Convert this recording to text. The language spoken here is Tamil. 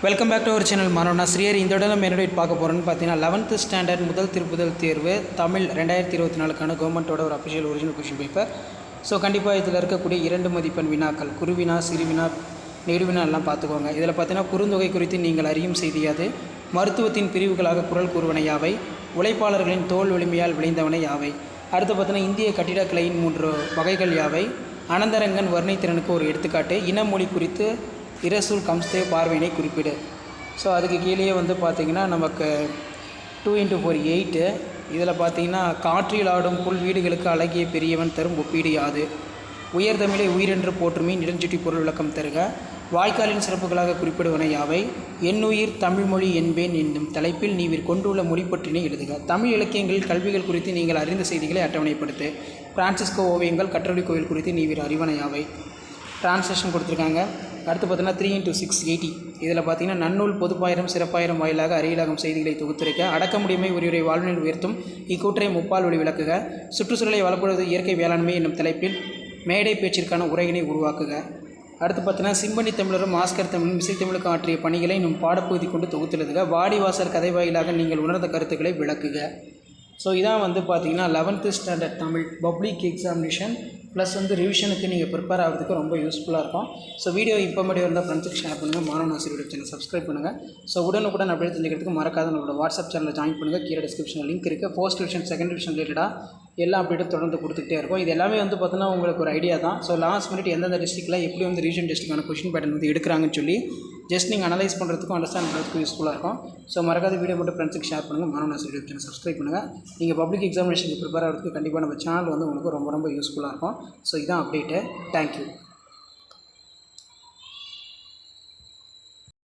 Welcome back to our channel மாணவன் ஆசிரியர். இந்த இடம் நம்ம என்ன பார்க்க போகிறோன்னு பார்த்தீங்கன்னா 11th ஸ்டாண்டர்ட் முதல் திருப்புதல் தேர்வு தமிழ் 2024க்கான கவர்மெண்ட்டோட ஒரு official original question paper. So கண்டிப்பாக இதில் இருக்கக்கூடிய 2 மதிப்பெண் வினாக்கள் குறுவினா சிறுவினா நெடுவினா எல்லாம் பார்த்துக்கோங்க. இதில் பார்த்தீங்கன்னா குறுந்தொகை குறித்து நீங்கள் அறியும் செய்தியாது, மருத்துவத்தின் பிரிவுகளாக குரல் கூறுவன யாவை, உழைப்பாளர்களின் தோல் வலிமையால் விளைந்தவனை யாவை, அடுத்து பார்த்தீங்கன்னா இந்திய கட்டிடக்கலையின் 3 வகைகள் யாவை, அனந்தரங்கன் வர்ணைத்திறனுக்கு ஒரு எடுத்துக்காட்டு, இனமொழி குறித்து இரசூல் கம்ஸ்தேவ் பார்வையினை குறிப்பிடு. ஸோ அதுக்கு கீழே வந்து பார்த்திங்கன்னா நமக்கு 2x4 8. இதில் பார்த்திங்கன்னா காற்றில் ஆடும் புல் வீடுகளுக்கு அழகிய பெரியவன் தரும் ஒப்பீடு யாது, உயர்தமிழை உயிரென்று போற்றுமே நெடுஞ்சுட்டி பொருள் விளக்கம் தருக, வாய்க்காலின் சிறப்புகளாக குறிப்பிடுவன யாவை, என்னுயிர் தமிழ்மொழி என்பேன் என்னும் தலைப்பில் நீவிர் கொண்டுள்ள மொழி பற்றினை எழுதுக, தமிழ் இலக்கியங்களில் கல்விகள் குறித்து நீங்கள் அறிந்த செய்திகளை அட்டவணைப்படுத்து, பிரான்சிஸ்கோ ஓவியங்கள் கற்றொலி கோயில் குறித்து நீவிர் அறிவன யாவை. டிரான்ஸ்லேஷன் கொடுத்துருக்காங்க. அடுத்து பார்த்தீங்கன்னா 3x6 80. இதில் பார்த்தீங்கன்னா நன்னூல் பொதுப்பாயிரம் சிறப்பாயிரம் வாயிலாக அரியலகம் செய்திகளை தொகுத்துரைக்க, அடக்கமுடிமை ஒருவரை வாழ்வினில் உயர்த்தும் இக்கூற்றை முப்பால் ஒளி விளக்குக, சுற்றுச்சூழலை வளப்படுவது இயற்கை வேளாண்மை என்னும் தலைப்பில் மேடை பேச்சிற்கான உரையினை உருவாக்குக. அடுத்து பார்த்தீங்கன்னா சிம்பனி தமிழரும் ஆஸ்கர் தமிழும் இசைத்தமிழுக்கு ஆற்றிய பணிகளை இன்னும் பாடப்பகுதி கொண்டு தொகுத்துஎழுதுக, வாடிவாசல் கதை வாயிலாக நீங்கள் உணர்ந்த கருத்துக்களை விளக்குக. ஸோ இதான் வந்து பார்த்திங்கன்னா 11th standard Tamil public examination plus வந்து ரிவிஷனுக்கு நீங்கள் ப்ரிப்பேர் ஆகிறதுக்கு ரொம்ப யூஸ்ஃபுல்லாக இருக்கும். ஸோ வீடியோ இன்ஃபர்மேட்டிவ் இருந்தால் ஃப்ரெண்ட்ஸுக்கு ஷேர் பண்ணுங்கள், மாணவன் ஆசிரியர் சேனல் சப்ஸ்கிரைப் பண்ணுங்கள். ஸோ உடனுக்குடன் அப்படியே தெரிஞ்சுக்கிறதுக்கு மறக்காத நம்மளோட வாட்ஸ்அப் சேனலில் ஜாயின் பண்ணுங்கள். கீழே டிஸ்கிரிப்ஷனில் லிங்க் இருக்குது. ஃபர்ஸ்ட் டிவிஷன் செகண்ட் டிவிஷன் ரிலேட்டடாக எல்லா அப்டேட்டும் தொடர்ந்து கொடுத்துக்கிட்டே இருக்கும். இது எல்லாமே வந்து பார்த்தீங்கன்னா உங்களுக்கு ஒரு ஐடியா தான். ஸோ லாஸ்ட் மினிட் எந்தெந்த டிஸ்ட்ரிக்டில் எப்படி வந்து ரீஜன் டிஸ்ட்ரிக்டான கொஷின் பேட்டர்ன் வந்து எடுக்கிறாங்கன்னு சொல்லி ஜஸ்ட் நீங்கள் அனலைஸ் பண்ணுறதுக்கும் அண்டர்ஸ்டாண்ட் பண்ணுறதுக்கும் யூஸ்ஃபுல்லாக இருக்கும். ஸோ மறக்காத வீடியோ மட்டும் ஃப்ரெண்ட்ஸுக்கு ஷேர் பண்ணுங்கள், மாணவன் ஆசிரியர் சேனல் சப்ஸ்கிரைப் பண்ணுங்கள். நீங்கள் பப்ளிக் எக்ஸாமினேஷனுக்கு ப்ரிப்பேர் ஆகிறதுக்கு கண்டிப்பாக நம்ம சேனல் வந்து உங்களுக்கு ரொம்ப ரொம்ப யூஸ்ஃபுல்லாக இருக்கும். ஸோ இதான் அப்டேட்டு. தேங்க்யூ.